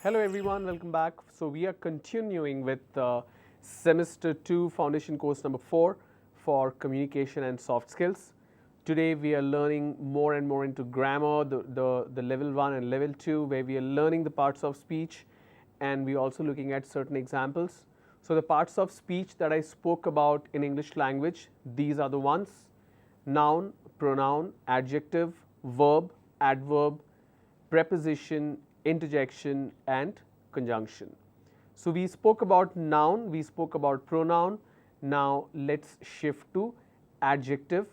Hello everyone, welcome back. So we are continuing with semester 2 foundation course number 4 for communication and soft skills. Today we are learning more and more into grammar, the level 1 and level 2, where we are learning the parts of speech, and we are also looking at certain examples. So the parts of speech that I spoke about in English language, these are the ones: noun, pronoun, adjective, verb, adverb, preposition, interjection and conjunction. So we spoke about noun, we spoke about pronoun. Now let's shift to adjective.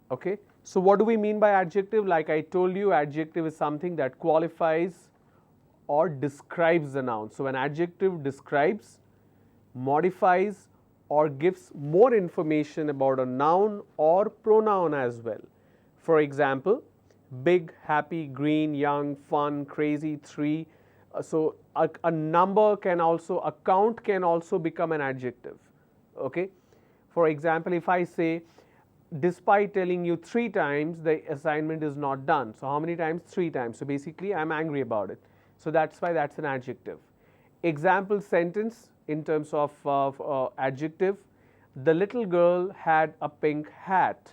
Okay, so what do we mean by adjective? Like I told you, adjective is something that qualifies or describes the noun. So an adjective describes, modifies or gives more information about a noun or pronoun as well. For example, big, happy, green, young, fun, crazy, three. So a number can also, a count can also become an adjective. Okay. For example, if I say, despite telling you 3 times, the assignment is not done. So how many times? 3 times. So basically I'm angry about it. So that's why that's an adjective. Example sentence in terms of adjective: the little girl had a pink hat.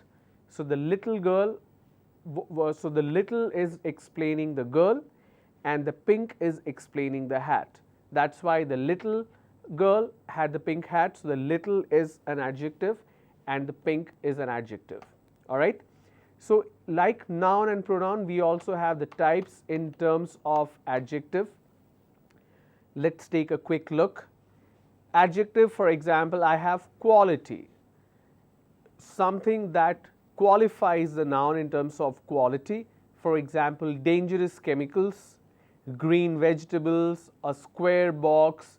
So the little girl, so the little is explaining the girl and the pink is explaining the hat. That's why the little girl had the pink hat. So the little is an adjective and the pink is an adjective. All right. So like noun and pronoun, we also have the types in terms of adjective. Let's take a quick look. Adjective, for example, I have quality, something that qualifies the noun in terms of quality. For example, dangerous chemicals, green vegetables, a square box,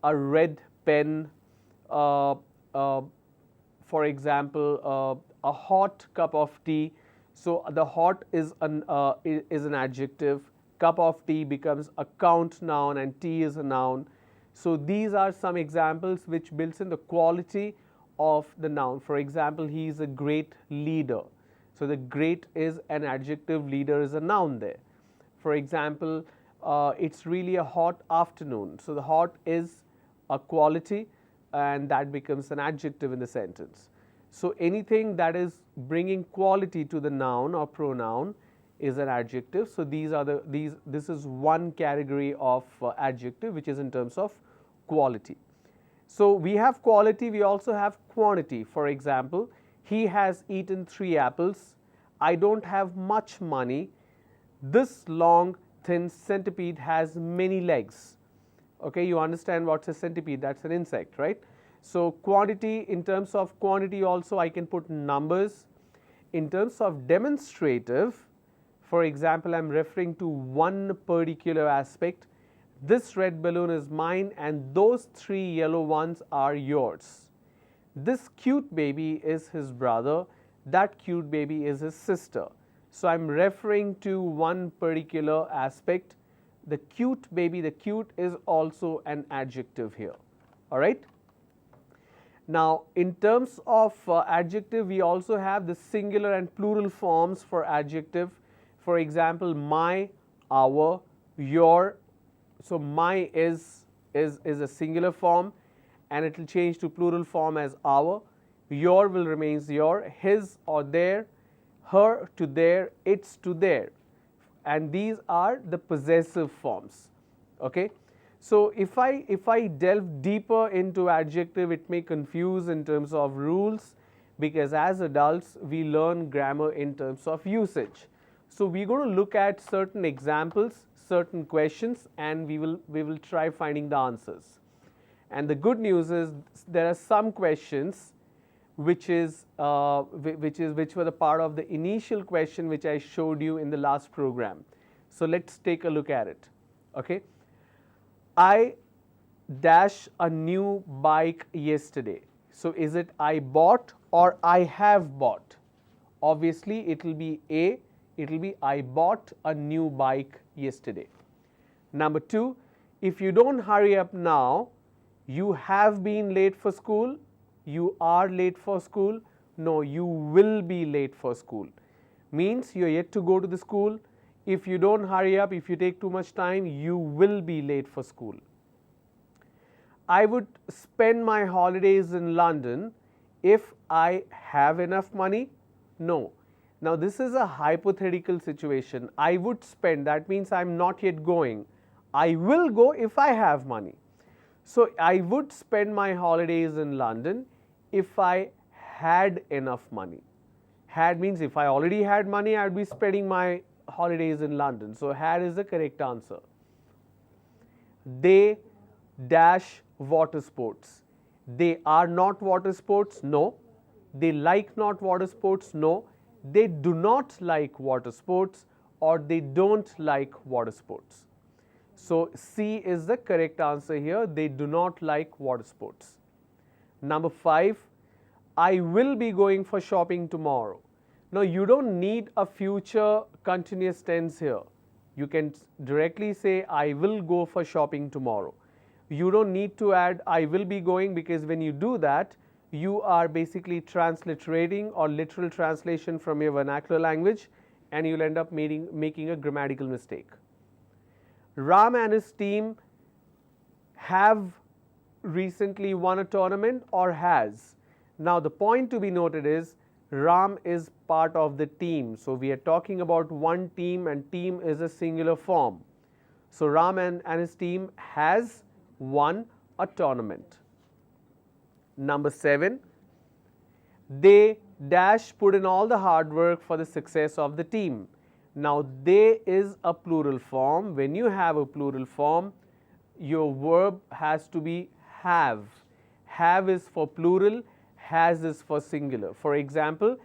a red pen, for example, a hot cup of tea. So the hot is an adjective, cup of tea becomes a count noun and tea is a noun. So these are some examples which builds in the quality of the noun. For example, he is a great leader. So the great is an adjective, leader is a noun there. For example, it's really a hot afternoon. So the hot is a quality and that becomes an adjective in the sentence. So anything that is bringing quality to the noun or pronoun is an adjective. So this is one category of adjective which is in terms of quality. So we have quality, we also have quantity. For example, he has eaten 3 apples. I don't have much money. This long thin centipede has many legs. Okay, you understand what's a centipede? That's an insect, right? So quantity, in terms of quantity also I can put numbers. In terms of demonstrative, for example, I'm referring to one particular aspect. This red balloon is mine and those 3 yellow ones are yours. This cute baby is his brother, that cute baby is his sister. So I'm referring to one particular aspect. The cute baby, the cute is also an adjective here. All right. Now in terms of adjective, we also have the singular and plural forms for adjective. For example, my, our, your. So my is a singular form and it will change to plural form as our. Your will remains your, his or their, her to their, its to their, and these are the possessive forms. Okay. So if I delve deeper into adjective, it may confuse in terms of rules, because as adults we learn grammar in terms of usage. So we're going to look at certain examples, certain questions, and we will try finding the answers. And the good news is there are some questions which were the part of the initial question which I showed you in the last program. So let's take a look at it. Okay. I dash a new bike yesterday. So is it I bought or I have bought? Obviously it will be A. It will be I bought a new bike yesterday. Number 2, if you don't hurry up now, you have been late for school, you are late for school, no, you will be late for school. Means you are yet to go to the school, If you don't hurry up, if you take too much time, you will be late for school. I would spend my holidays in London if I have enough money. No. Now this is a hypothetical situation. I would spend, that means I am not yet going. I will go if I have money. So I would spend my holidays in London if I had enough money. Had means if I already had money, I would be spending my holidays in London. So had is the correct answer. They dash water sports. They are not water sports? No. They like not water sports? No. They do not like water sports, or they don't like water sports. So C is the correct answer here. They do not like water sports. Number 5, I will be going for shopping tomorrow. Now you don't need a future continuous tense here. You can directly say I will go for shopping tomorrow. You don't need to add I will be going, because when you do that, you are basically transliterating or literal translation from your vernacular language, and you'll end up making a grammatical mistake. Ram and his team have recently won a tournament, or has. Now the point to be noted is Ram is part of the team. So we are talking about one team, and team is a singular form. So Ram and his team has won a tournament. Number 7, they dash put in all the hard work for the success of the team. Now they is a plural form. When you have a plural form, your verb has to be have. Have is for plural, has is for singular. For example,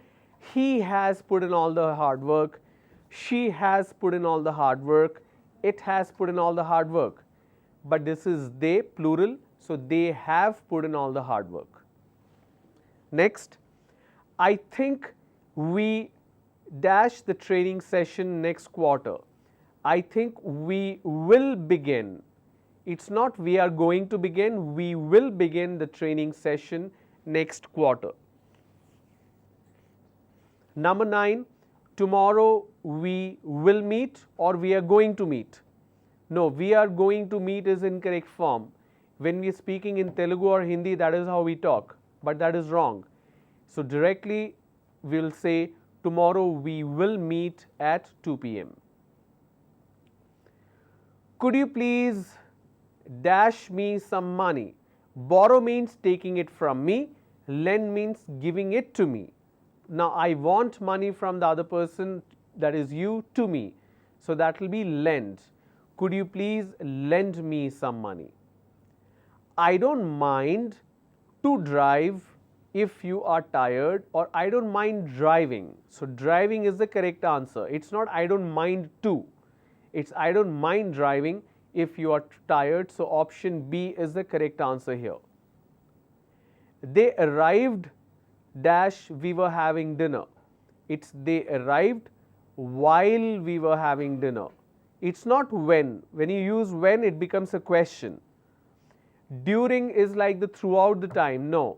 he has put in all the hard work, she has put in all the hard work, it has put in all the hard work. But this is they, plural, so they have put in all the hard work. Next, I think we dash the training session next quarter. I think we will begin. It's not we are going to begin, we will begin the training session next quarter. Number 9, tomorrow we will meet, or we are going to meet. No, we are going to meet is incorrect form. When we are speaking in Telugu or Hindi, that is how we talk, but that is wrong. So directly we will say tomorrow we will meet at 2 p.m. Could you please dash me some money? Borrow means taking it from me, lend means giving it to me. Now I want money from the other person, that is you, to me. So that will be lend. Could you please lend me some money? I don't mind to drive if you are tired, or I don't mind driving. So driving is the correct answer. It's not I don't mind to. It's I don't mind driving if you are tired. So option B is the correct answer here. They arrived dash we were having dinner. It's they arrived while we were having dinner. It's not when. When you use when, it becomes a question. During is like the throughout the time. No.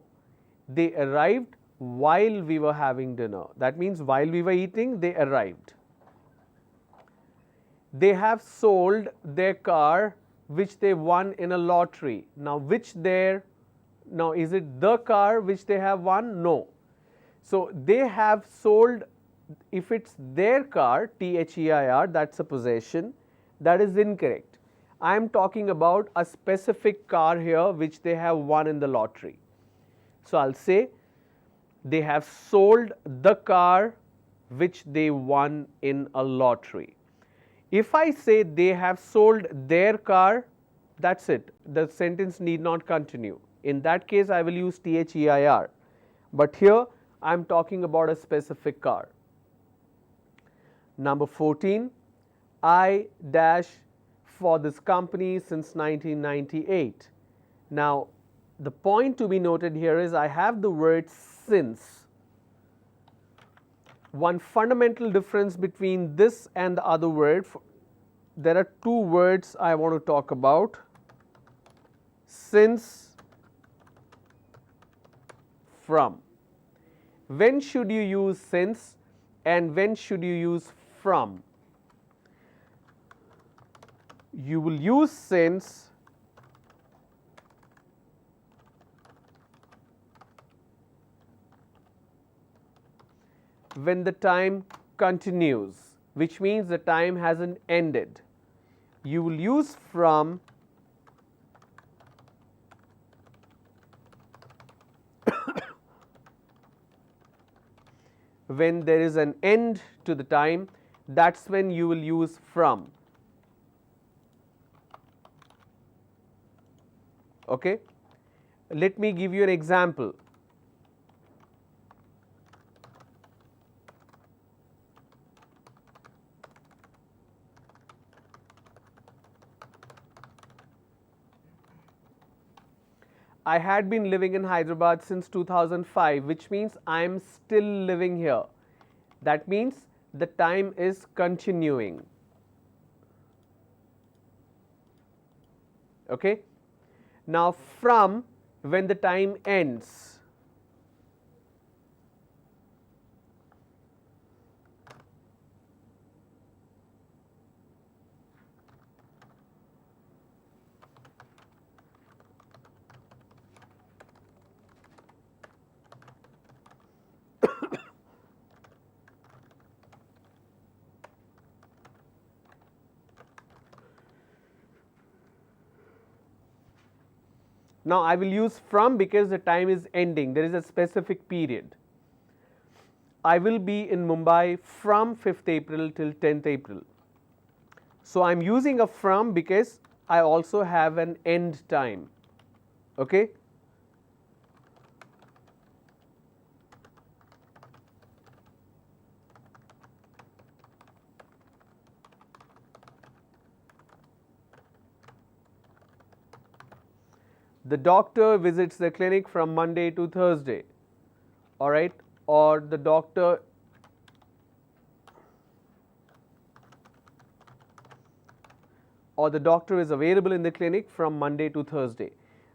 They arrived while we were having dinner. That means while we were eating, they arrived. They have sold their car which they won in a lottery. Now which their, now is it the car which they have won? No. So they have sold, if it's their car, T-H-E-I-R, that's a possession, that is incorrect. I am talking about a specific car here which they have won in the lottery. So I'll say they have sold the car which they won in a lottery. If I say they have sold their car, that's it. The sentence need not continue. In that case, I will use T-H-E-I-R. But here, I am talking about a specific car. Number 14, I dash for this company since 1998. Now, the point to be noted here is I have the word since. One fundamental difference between this and the other word, there are two words I want to talk about. Since, from. When should you use since and when should you use from? You will use since when the time continues, which means the time hasn't ended. You will use from when there is an end to the time. That's when you will use from. Okay? Let me give you an example. I had been living in Hyderabad since 2005, which means I am still living here. That means the time is continuing. Okay? Now, from when the time ends. Now, I will use from because the time is ending. There is a specific period. I will be in Mumbai from 5th April till 10th April. So, I am using a from because I also have an end time. Okay? The doctor visits the clinic from Monday to Thursday. All right? Or the doctor is available in the clinic from Monday to Thursday.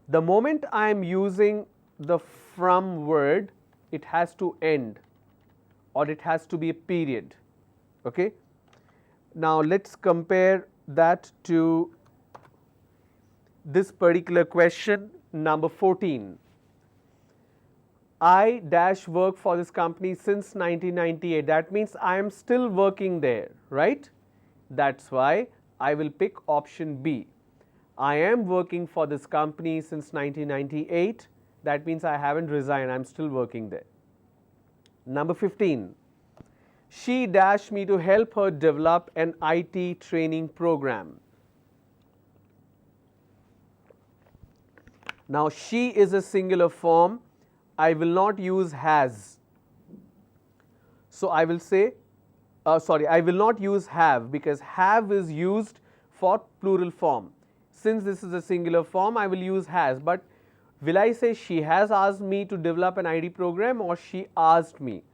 The moment I am using the from word, it has to end or it has to be a period. Okay? Now, let's compare that to this particular question, number 14. I dash work for this company since 1998. That means I am still working there, right? That's why I will pick option B. I am working for this company since 1998. That means I haven't resigned, I'm still working there. Number 15. She dashed me to help her develop an IT training program. Now, she is a singular form. I will not use has. So, I will say, I will not use have because have is used for plural form. Since this is a singular form, I will use has. But will I say she has asked me to develop an IT program or she asked me?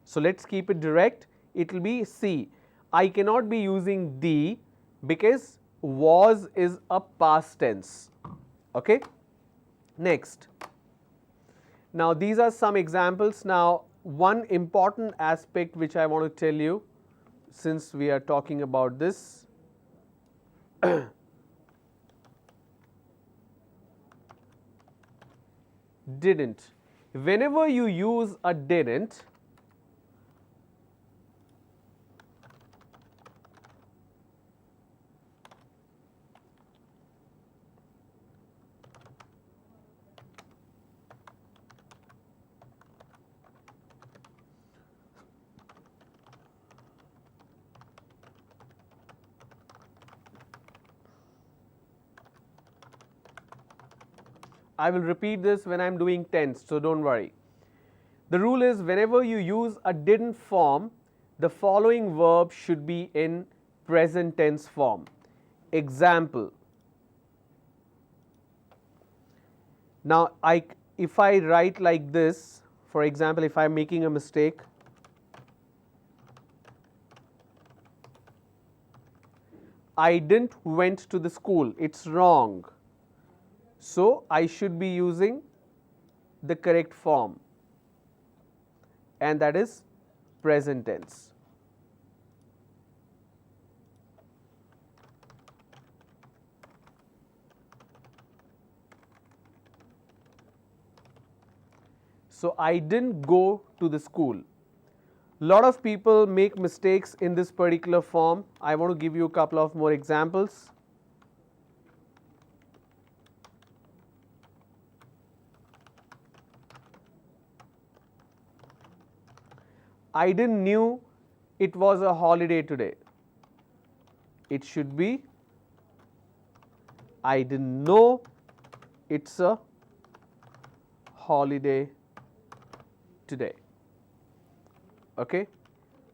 So, let's keep it direct. It will be C. I cannot be using the because was is a past tense. Okay? Next. Now, these are some examples. Now, one important aspect which I want to tell you since we are talking about this. Didn't. Whenever you use a didn't, I will repeat this when I am doing tense, so don't worry. The rule is whenever you use a didn't form, the following verb should be in present tense form. Example. Now, if I write like this, for example, if I am making a mistake, I didn't went to the school, it's wrong. So, I should be using the correct form, and that is present tense. So I didn't go to the school. Lot of people make mistakes in this particular form. I want to give you a couple of more examples. I didn't knew it was a holiday today. It should be I didn't know it's a holiday today. Okay.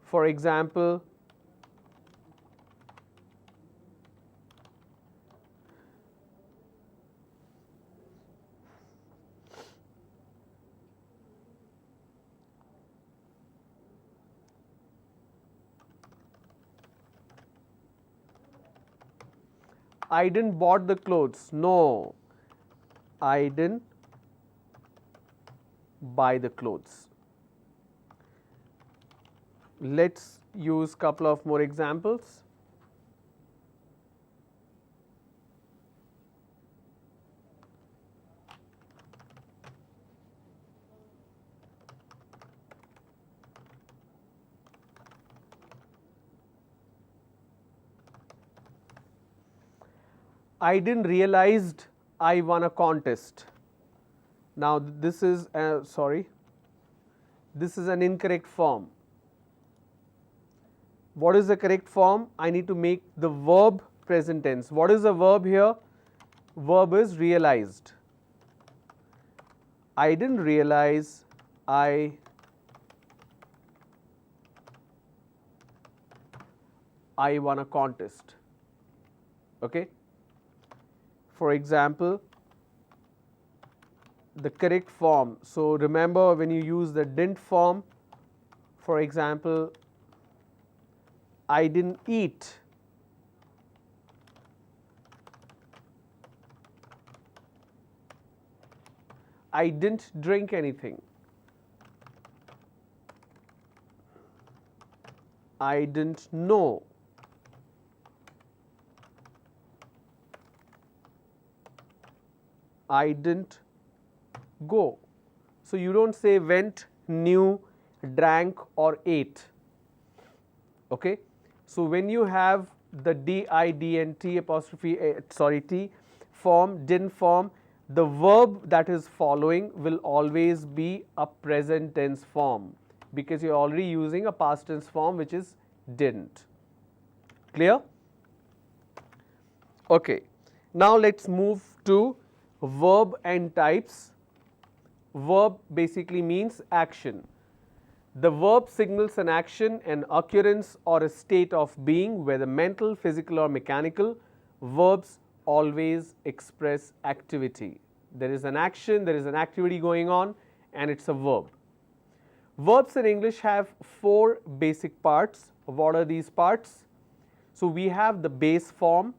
For example, I didn't bought the clothes. No, I didn't buy the clothes. Let's use couple of more examples. I didn't realized I won a contest. Now this is this is an incorrect form. What is the correct form? I need to make the verb present tense. What is the verb here? Verb is realized. I didn't realize I won a contest. Okay. For example, the correct form. So remember, when you use the didn't form, for example, I didn't eat. I didn't drink anything. I didn't know. I didn't go. So you don't say went, knew, drank or ate. Okay. So when you have the didnt apostrophe t form, didn't form, the verb that is following will always be a present tense form, because you're already using a past tense form, which is didn't. Clear? Okay. Now let's move to verb and types. Verb basically means action. The verb signals an action, an occurrence or a state of being, whether mental, physical or mechanical. Verbs always express activity. There is an action, there is an activity going on, and it's a verb. Verbs in English have 4 basic parts. What are these parts? So we have the base form,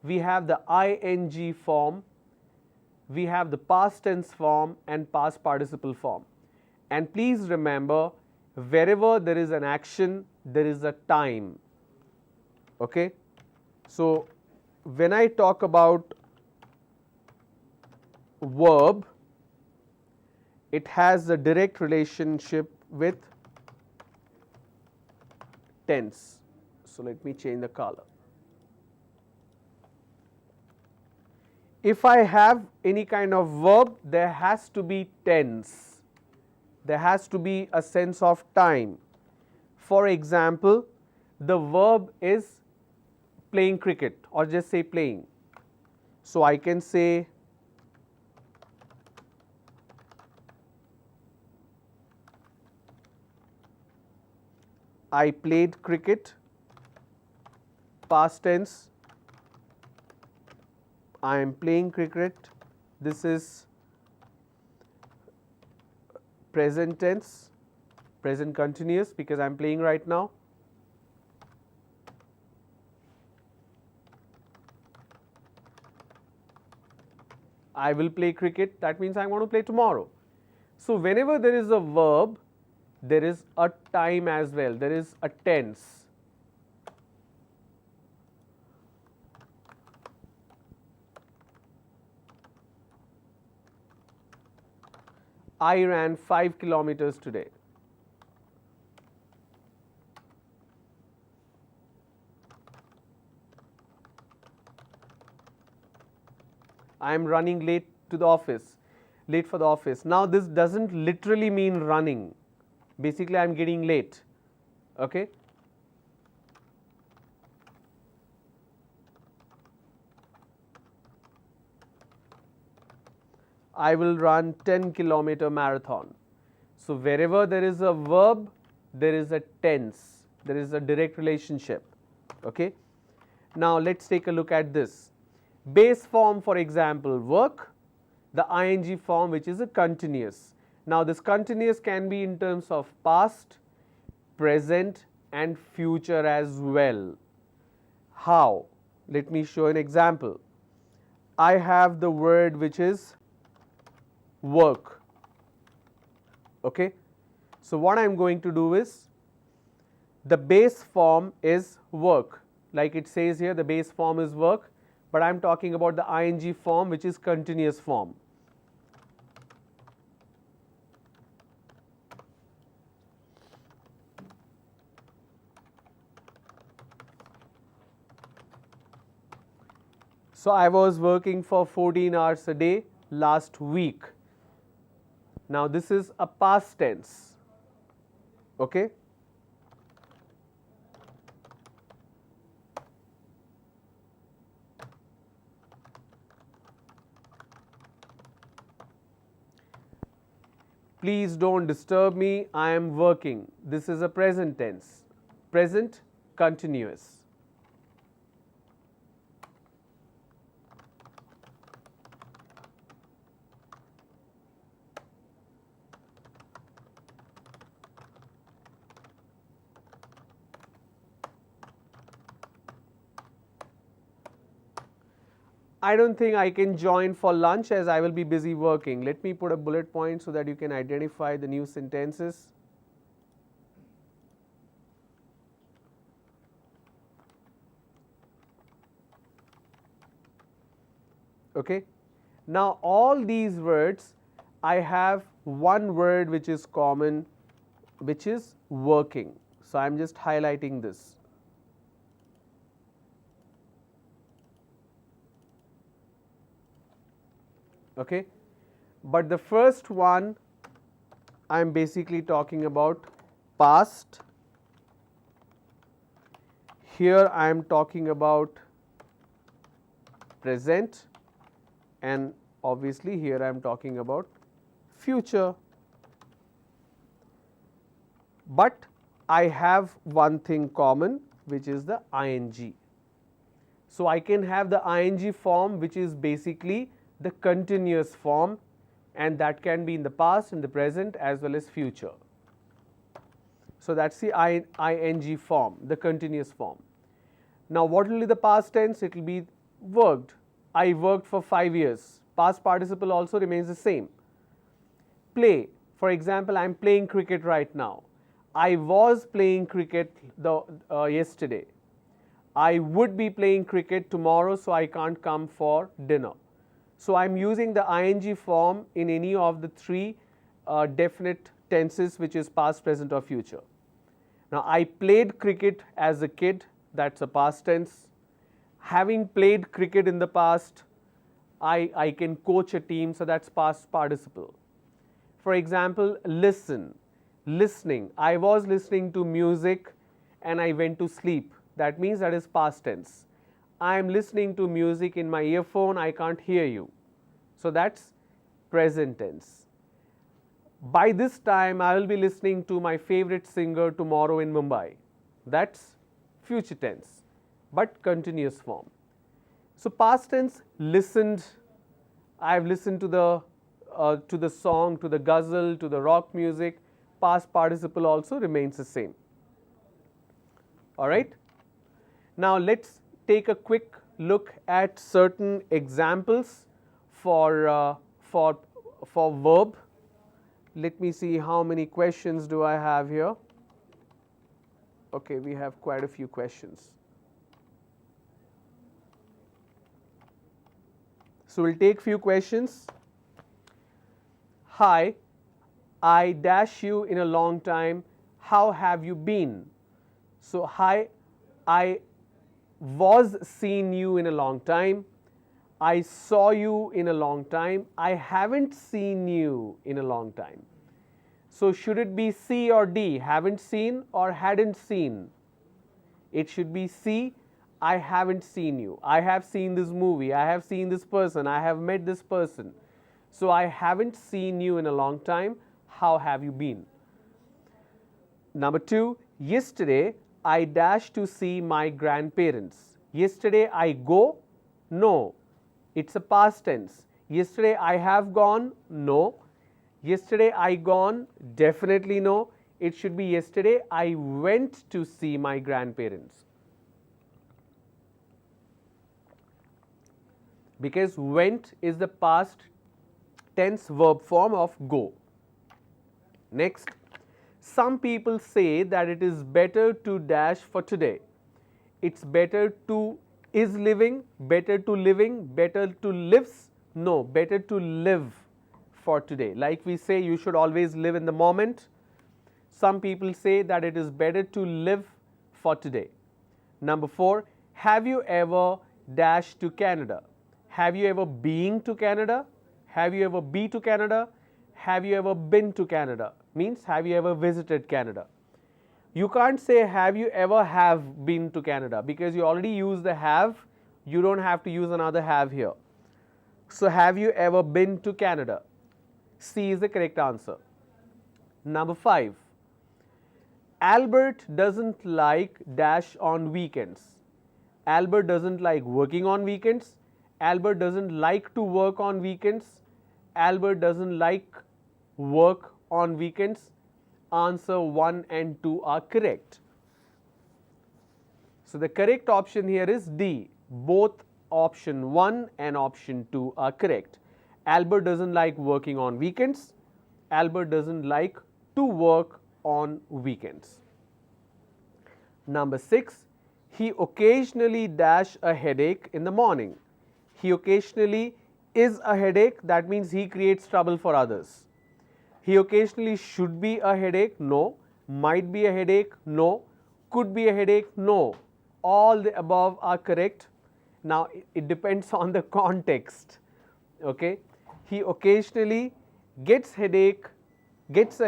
we have the ing form, we have the past tense form and past participle form. And please remember, wherever there is an action, there is a time. Okay? So when I talk about verb, it has a direct relationship with tense. So let me change the color. If I have any kind of verb, there has to be tense. There has to be a sense of time. For example, the verb is playing cricket, or just say playing. So I can say I played cricket, past tense, I am playing cricket. This is present tense, present continuous, because I am playing right now. I will play cricket, that means I want to play tomorrow. So whenever there is a verb, there is a time as well, there is a tense. I ran 5 kilometers today. I am running late to the office, late for the office. Now this doesn't literally mean running. Basically I am getting late. Okay. I will run 10-kilometer marathon. So wherever there is a verb, there is a tense, there is a direct relationship. Okay. Now let's take a look at this. Base form, for example, work, the ing form, which is a continuous. Now this continuous can be in terms of past, present and future as well. How? Let me show an example. I have the word which is work. Okay. So what I am going to do is, the base form is work. Like it says here, the base form is work, but I am talking about the ing form, which is continuous form. So I was working for 14 hours a day last week. Now this is a past tense. Okay. Please don't disturb me, I am working. This is a present tense. Present continuous. I don't think I can join for lunch as I will be busy working. Let me put a bullet point so that you can identify the new sentences. Okay. Now all these words, I have one word which is common, which is working. So I am just highlighting this. Okay. But the first one, I am basically talking about past. Here I am talking about present, and obviously here I am talking about future. But I have one thing common, which is the ing. So I can have the ing form, which is basically the continuous form, and that can be in the past, in the present as well as future. So that's the ing form, the continuous form. Now what will be the past tense? It will be worked. I worked for 5 years. Past participle also remains the same. Play, for example, I am playing cricket right now. I was playing cricket yesterday. I would be playing cricket tomorrow, so I can't come for dinner. So I am using the ing form in any of the three definite tenses, which is past, present or future. Now I played cricket as a kid, that's a past tense. Having played cricket in the past, I can coach a team, so that's past participle. For example, listen, listening. I was listening to music and I went to sleep. That means that is past tense. I am listening to music in my earphone, I can't hear you. So that's present tense. By this time, I will be listening to my favorite singer tomorrow in Mumbai. That's future tense, but continuous form. So past tense, listened. I have listened to the song, to the ghazal, to the rock music. Past participle also remains the same. All right. Now let's take a quick look at certain examples for verb. Let me see how many questions do I have here. Okay, we have quite a few questions. So we'll take few questions. Hi, I dash you in a long time. How have you been? So, hi, I was seen you in a long time. I saw you in a long time. I haven't seen you in a long time. So, should it be C or D? Haven't seen or hadn't seen? It should be C. I haven't seen you. I have seen this movie. I have seen this person. I have met this person. So, I haven't seen you in a long time. How have you been? Number 2, yesterday I dashed to see my grandparents. Yesterday I go? No. It's a past tense. Yesterday I have gone? No. Yesterday I gone? Definitely no. It should be yesterday I went to see my grandparents. Because went is the past tense verb form of go. Next, some people say that it is better to dash for today. It's better to is living, better to living, better to lives. No, better to live for today. Like we say, you should always live in the moment. Some people say that it is better to live for today. Number 4, have you ever dashed to Canada? Have you ever been to Canada? Have you ever been to Canada? Have you ever been to Canada? Means have you ever visited Canada? You can't say have you ever have been to Canada because you already use the have. You don't have to use another have here. So have you ever been to Canada? C is the correct answer. Number 5. Albert doesn't like dash on weekends. Albert doesn't like working on weekends. Albert doesn't like to work on weekends. Albert doesn't like work on weekends. Answer 1 and 2 are correct. So the correct option here is D. Both option 1 and option 2 are correct. Albert doesn't like working on weekends. Albert doesn't like to work on weekends. Number 6. He occasionally dash a headache in the morning. He occasionally is a headache. That means he creates trouble for others. He occasionally should be a headache. No. Might be a headache. No. Could be a headache. No. All the above are correct. Now it depends on the context. Okay. He occasionally gets a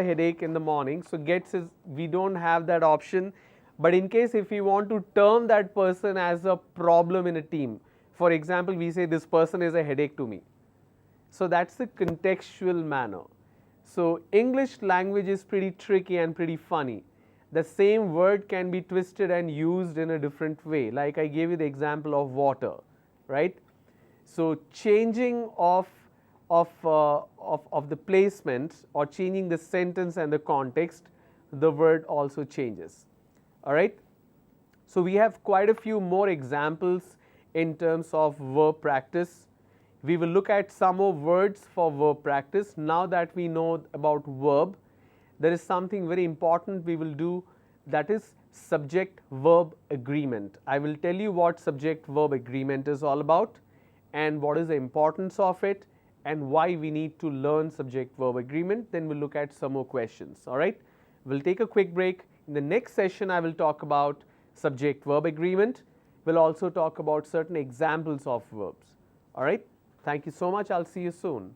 headache in the morning. So gets is, we don't have that option. But in case if we want to term that person as a problem in a team, for example, we say this person is a headache to me. So that's the contextual manner. So English language is pretty tricky and pretty funny. The same word can be twisted and used in a different way. Like I gave you the example of water, right? So changing of the placement or changing the sentence and the context, the word also changes. All right. So we have quite a few more examples in terms of verb practice. We will look at some more words for verb practice. Now that we know about verb, there is something very important we will do, that is subject verb agreement. I will tell you what subject verb agreement is all about and what is the importance of it and why we need to learn subject verb agreement. Then we'll look at some more questions. All right. We'll take a quick break. In the next session, I will talk about subject verb agreement. We'll also talk about certain examples of verbs. All right. Thank you so much. I'll see you soon.